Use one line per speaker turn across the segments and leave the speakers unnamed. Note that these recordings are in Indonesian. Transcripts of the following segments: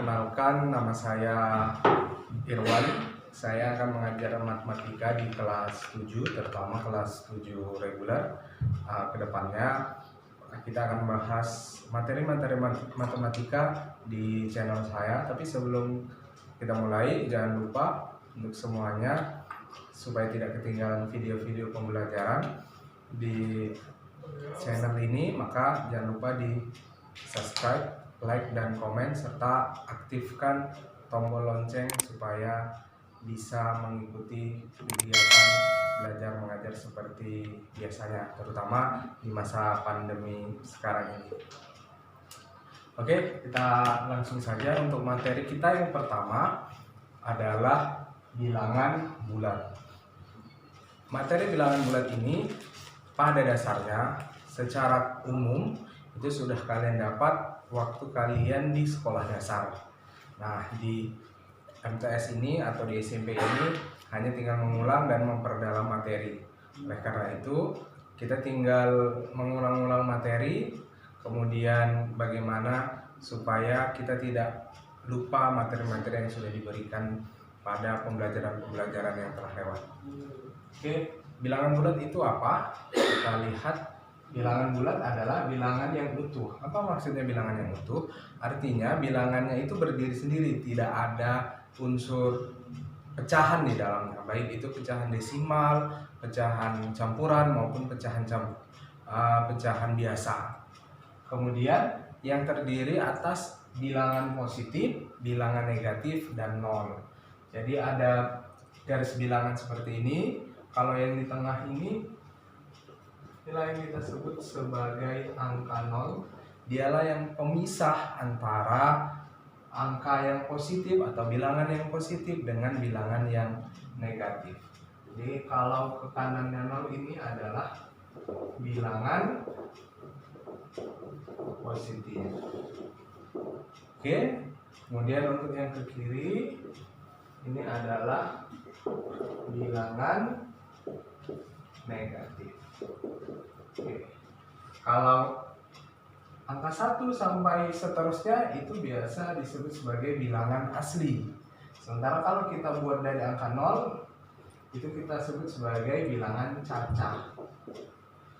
Perkenalkan, nama saya Irwan. Saya akan mengajar matematika di kelas 7, terutama kelas 7 reguler. Kedepannya kita akan membahas materi-materi matematika di channel saya. Tapi sebelum kita mulai, jangan lupa untuk semuanya supaya tidak ketinggalan video-video pembelajaran di channel ini, maka jangan lupa di subscribe, like, dan komen, serta aktifkan tombol lonceng supaya bisa mengikuti kegiatan belajar mengajar seperti biasanya, terutama di masa pandemi sekarang ini. Oke, kita langsung saja untuk materi kita. Yang pertama adalah bilangan bulat. Materi bilangan bulat ini pada dasarnya secara umum itu sudah kalian dapat waktu kalian di sekolah dasar. Nah, di MTS ini atau di SMP ini hanya tinggal mengulang dan memperdalam materi. Oleh karena itu, kita tinggal mengulang-ulang materi, kemudian bagaimana supaya kita tidak lupa materi-materi yang sudah diberikan pada pembelajaran-pembelajaran yang telah lewat. Oke, bilangan bulat itu apa? Kita lihat. Bilangan bulat adalah bilangan yang utuh. Apa maksudnya bilangan yang utuh? Artinya bilangannya itu berdiri sendiri, tidak ada unsur pecahan di dalamnya, baik itu pecahan desimal, pecahan campuran maupun pecahan biasa. Kemudian yang terdiri atas bilangan positif, bilangan negatif, dan nol. Jadi ada garis bilangan seperti ini. Kalau yang di tengah ini nilai yang kita sebut sebagai angka 0, dialah yang pemisah antara angka yang positif atau bilangan yang positif dengan bilangan yang negatif. Jadi kalau ke kanannya 0 ini adalah bilangan positif. Oke, kemudian untuk yang ke kiri ini adalah bilangan negatif. Oke. Kalau angka 1 sampai seterusnya itu biasa disebut sebagai bilangan asli. Sementara kalau kita buat dari angka 0 itu kita sebut sebagai bilangan cacah.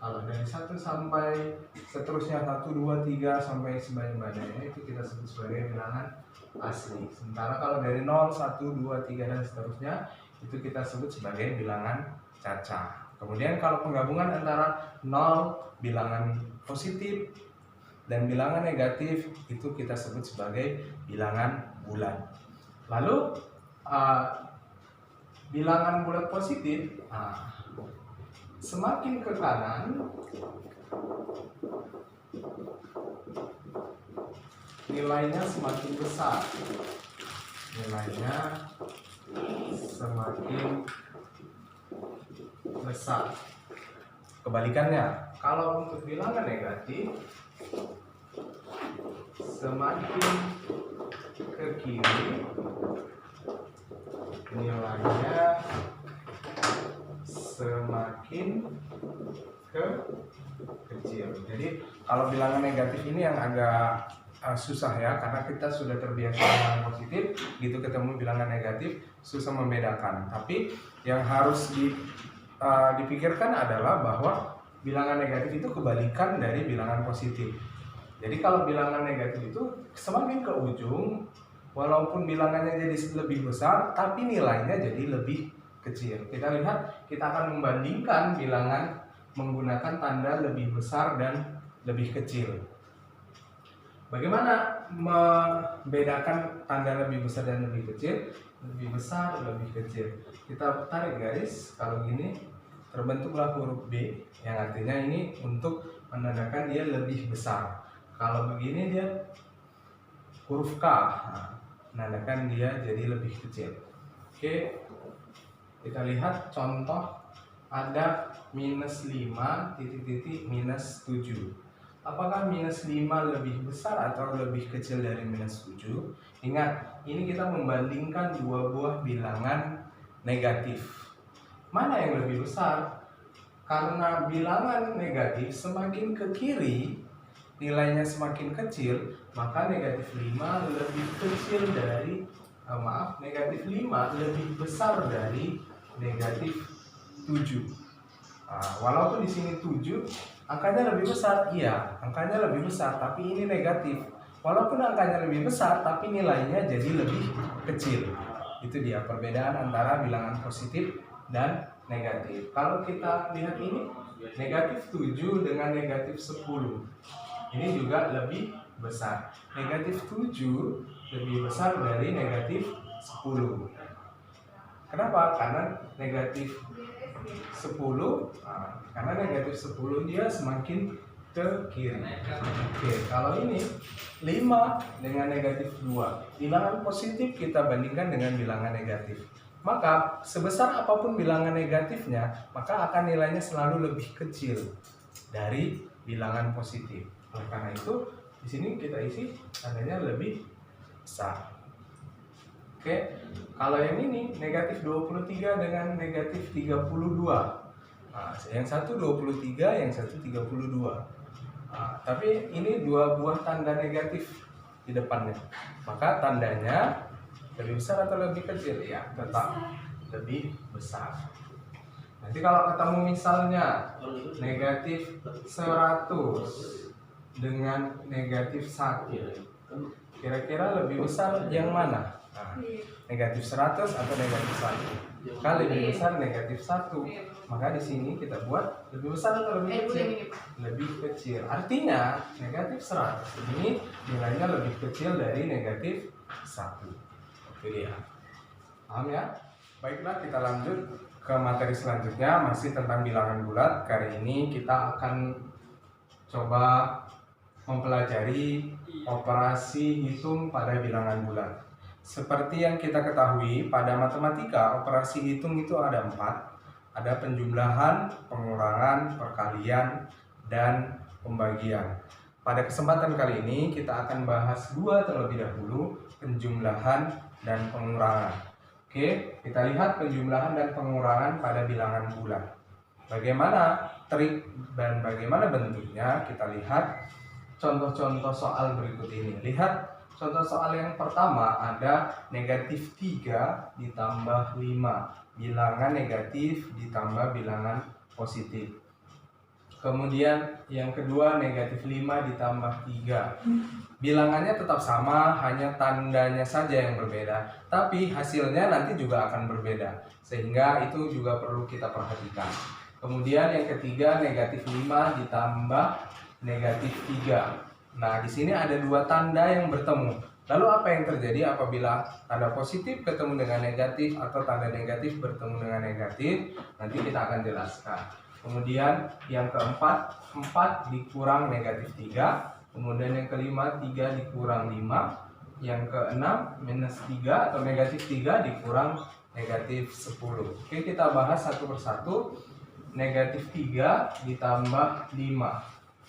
Kalau dari 1 sampai seterusnya 1, 2, 3 sampai sebanyak-banyaknya itu kita sebut sebagai bilangan asli. Sementara kalau dari 0, 1, 2, 3 dan seterusnya itu kita sebut sebagai bilangan cacah. Kemudian kalau penggabungan antara 0 bilangan positif dan bilangan negatif itu kita sebut sebagai bilangan bulat. Lalu bilangan bulat positif semakin ke kanan nilainya semakin besar. Nilainya semakin besar. Kebalikannya, kalau untuk bilangan negatif semakin ke kiri nilainya semakin ke kecil. Jadi kalau bilangan negatif ini yang agak susah ya, karena kita sudah terbiasa bilangan positif, gitu ketemu bilangan negatif susah membedakan. Tapi yang harus dipikirkan adalah bahwa bilangan negatif itu kebalikan dari bilangan positif. Jadi kalau bilangan negatif itu semakin ke ujung, walaupun bilangannya jadi lebih besar, tapi nilainya jadi lebih kecil. Kita lihat, kita akan membandingkan bilangan menggunakan tanda lebih besar dan lebih kecil. Bagaimana membedakan tanda lebih besar dan lebih kecil? Lebih besar, lebih kecil. Kita tarik garis, kalau gini terbentuklah huruf B, yang artinya ini untuk menandakan dia lebih besar. Kalau begini dia huruf K, menandakan dia jadi lebih kecil. Oke, kita lihat contoh ada minus 5 titik-titik minus 7. Apakah minus 5 lebih besar atau lebih kecil dari minus 7? Ingat, ini kita membandingkan dua buah bilangan negatif. Mana yang lebih besar? Karena bilangan negatif semakin ke kiri nilainya semakin kecil, maka negatif 5 lebih kecil dari negatif 5 lebih besar dari negatif 7. Nah, walaupun di sini 7 angkanya lebih besar, iya, angkanya lebih besar, tapi ini negatif. Walaupun angkanya lebih besar, tapi nilainya jadi lebih kecil. Itu dia perbedaan antara bilangan positif dan negatif. Kalau kita lihat ini, negatif 7 dengan negatif 10. Ini juga lebih besar. Negatif 7 lebih besar dari negatif 10. Kenapa? Karena negatif 10, karena negatif 10 dia semakin ke kiri. Oke, kalau ini 5 dengan negatif 2, bilangan positif kita bandingkan dengan bilangan negatif. Maka sebesar apapun bilangan negatifnya, maka akan nilainya selalu lebih kecil dari bilangan positif. Oleh karena itu, di sini kita isi tandanya lebih besar. Oke, kalau yang ini negatif 23 dengan negatif 32. Nah, yang satu 23, yang satu 32. Nah, tapi ini dua buah tanda negatif di depannya. Maka tandanya lebih besar atau lebih kecil? Ya, tetap lebih besar. Nanti kalau ketemu misalnya negatif 100 dengan negatif 1, kira-kira lebih besar yang mana? Nah, negatif 100 atau negatif 1? Kalau lebih besar negatif 1, maka di sini kita buat lebih besar atau lebih kecil? Lebih kecil. Artinya negatif 100 ini nilainya lebih kecil dari negatif 1. Oke dia. Paham ya? Baiklah, kita lanjut ke materi selanjutnya, masih tentang bilangan bulat. Kali ini kita akan coba mempelajari operasi hitung pada bilangan bulat. Seperti yang kita ketahui, pada matematika operasi hitung itu ada 4. Ada penjumlahan, pengurangan, perkalian, dan pembagian. Pada kesempatan kali ini kita akan bahas 2 terlebih dahulu, penjumlahan dan pengurangan. Oke, kita lihat penjumlahan dan pengurangan pada bilangan bulat. Bagaimana trik dan bagaimana bentuknya? Kita lihat contoh-contoh soal berikut ini. Lihat contoh soal yang pertama, ada negatif 3 ditambah 5. Bilangan negatif ditambah bilangan positif. Kemudian yang kedua negatif 5 ditambah 3. Bilangannya tetap sama, hanya tandanya saja yang berbeda. Tapi hasilnya nanti juga akan berbeda. Sehingga itu juga perlu kita perhatikan. Kemudian yang ketiga negatif 5 ditambah negatif 3. Nah, di sini ada 2 tanda yang bertemu. Lalu apa yang terjadi apabila tanda positif ketemu dengan negatif atau tanda negatif bertemu dengan negatif? Nanti kita akan jelaskan. Kemudian yang keempat, 4 dikurang negatif 3. Kemudian yang kelima, 3 dikurang 5. Yang keenam, minus 3 atau negatif 3 dikurang negatif 10. Oke, kita bahas satu persatu. Negatif 3 ditambah 5.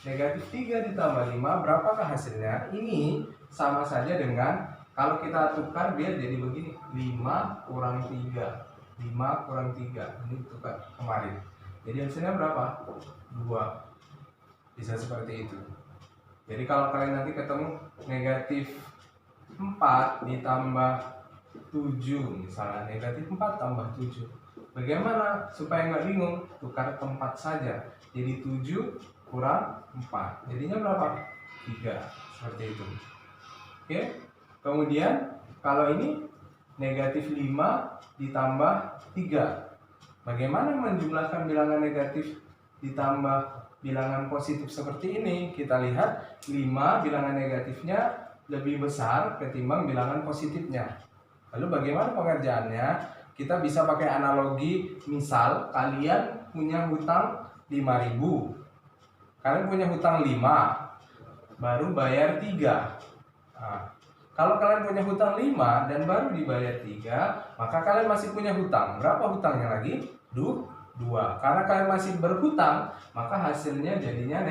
Negatif 3 ditambah 5, berapakah hasilnya? Ini sama saja dengan kalau kita tukar dia jadi begini, 5 kurang 3. 5 kurang 3, ini tukar kemarin. Jadi hasilnya berapa? 2. Bisa seperti itu. Jadi kalau kalian nanti ketemu negatif 4 ditambah 7 misalnya, negatif 4 tambah 7. Bagaimana supaya nggak bingung? Tukar tempat saja. Jadi 7 kurang 4. Jadinya berapa? 3. Seperti itu. Oke. Kemudian kalau ini negatif 5 ditambah 3. Bagaimana menjumlahkan bilangan negatif ditambah bilangan positif seperti ini? Kita lihat 5 bilangan negatifnya lebih besar ketimbang bilangan positifnya. Lalu bagaimana pengerjaannya? Kita bisa pakai analogi, misal kalian punya hutang 5.000. Kalian punya hutang 5, baru bayar 3. Nah, kalau kalian punya hutang 5 dan baru dibayar 3, maka kalian masih punya hutang. Berapa hutangnya lagi? 2. Karena kalian masih berhutang, maka hasilnya jadinya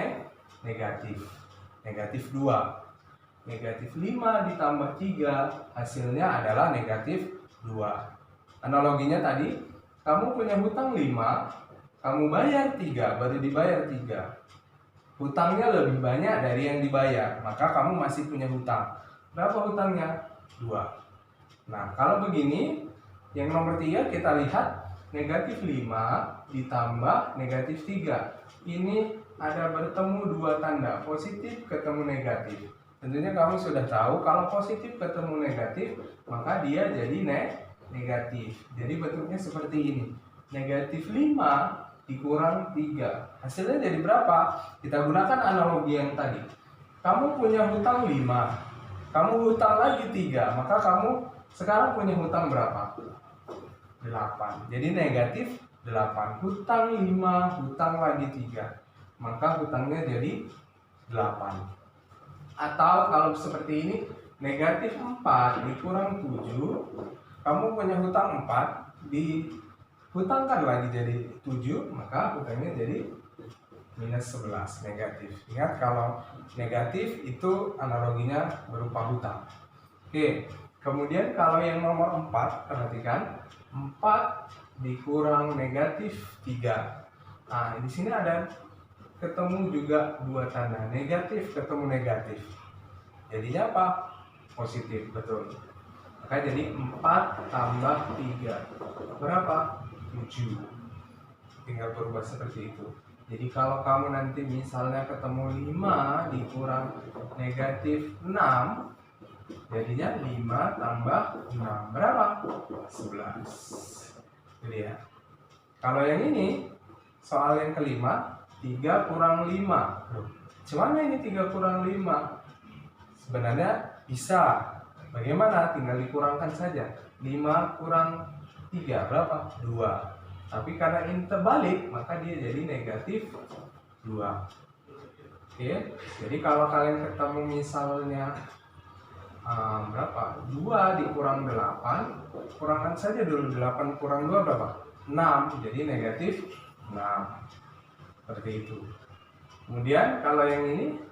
negatif. Negatif 2. Negatif 5 ditambah 3, hasilnya adalah negatif 2. Analoginya tadi, kamu punya hutang 5, kamu bayar 3, baru dibayar 3. hutangnya lebih banyak dari yang dibayar, maka kamu masih punya hutang. Berapa hutangnya? 2. Nah, kalau begini, yang nomor 3 kita lihat negatif 5 ditambah negatif 3. Ini ada bertemu dua tanda, positif ketemu negatif. Tentunya kamu sudah tahu kalau positif ketemu negatif, maka dia jadi negatif. Jadi bentuknya seperti ini. Negatif 5 dikurang 3. Hasilnya jadi berapa? Kita gunakan analogi yang tadi. Kamu punya hutang 5. Kamu hutang lagi 3. Maka kamu sekarang punya hutang berapa? 8. Jadi negatif 8. Hutang 5, hutang lagi 3. Maka hutangnya jadi 8. Atau kalau seperti ini, negatif 4 dikurang 7. Kamu punya hutang 4, dihutangkan lagi jadi 7, maka hutangnya jadi minus 11, negatif. Ingat, kalau negatif itu analoginya berupa hutang. Oke, kemudian kalau yang nomor 4, perhatikan, 4 dikurang negatif 3. Nah, di sini ada ketemu juga dua tanda, negatif ketemu negatif. Jadinya apa? Positif, betul. Maka jadi 4 tambah 3. Berapa? 7. Tinggal berubah seperti itu. Jadi kalau kamu nanti misalnya ketemu 5 dikurang negatif 6, jadinya 5 tambah 6. Berapa? 11. Jadi ya. Kalau yang ini, soal yang kelima, 3 kurang 5. Cuman ini 3 kurang 5. Sebenarnya bisa. Bagaimana? Tinggal dikurangkan saja. 5 kurang 3 berapa? 2. Tapi karena ini terbalik, maka dia jadi negatif 2. Oke. Jadi kalau kalian ketemu misalnya berapa? 2 dikurang 8, kurangkan saja dulu. 8 kurang 2 berapa? 6. Jadi negatif 6. Seperti itu. Kemudian kalau yang ini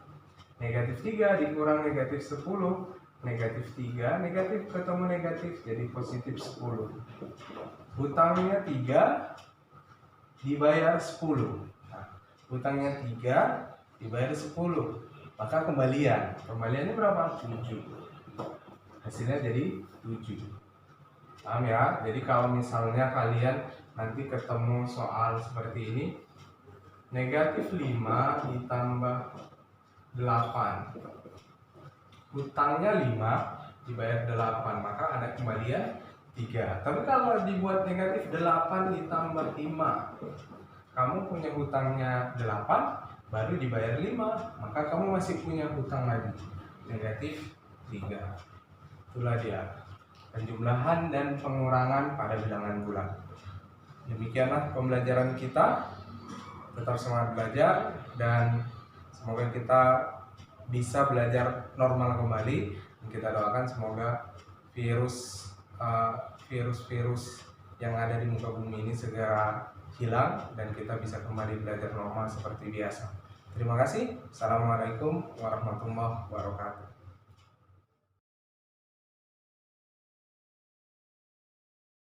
negatif 3 dikurang negatif 10, negatif 3, negatif ketemu negatif jadi positif 10. Hutangnya 3 dibayar 10. Nah, hutangnya 3 dibayar 10. Maka kembaliannya berapa? 7. Hasilnya jadi 7. Paham ya? Jadi kalau misalnya kalian nanti ketemu soal seperti ini, negatif 5 ditambah 8. Hutangnya 5 dibayar 8, maka ada kembalian 3. Tapi kalau dibuat negatif 8 ditambah 5, kamu punya hutangnya 8, baru dibayar 5, maka kamu masih punya hutang lagi, negatif 3. Itulah dia, penjumlahan dan pengurangan pada bilangan bulat. Demikianlah pembelajaran kita. Tetap semangat belajar dan semoga kita bisa belajar normal kembali. Kita doakan semoga virus yang ada di muka bumi ini segera hilang dan kita bisa kembali belajar normal seperti biasa. Terima kasih. Assalamualaikum warahmatullahi wabarakatuh.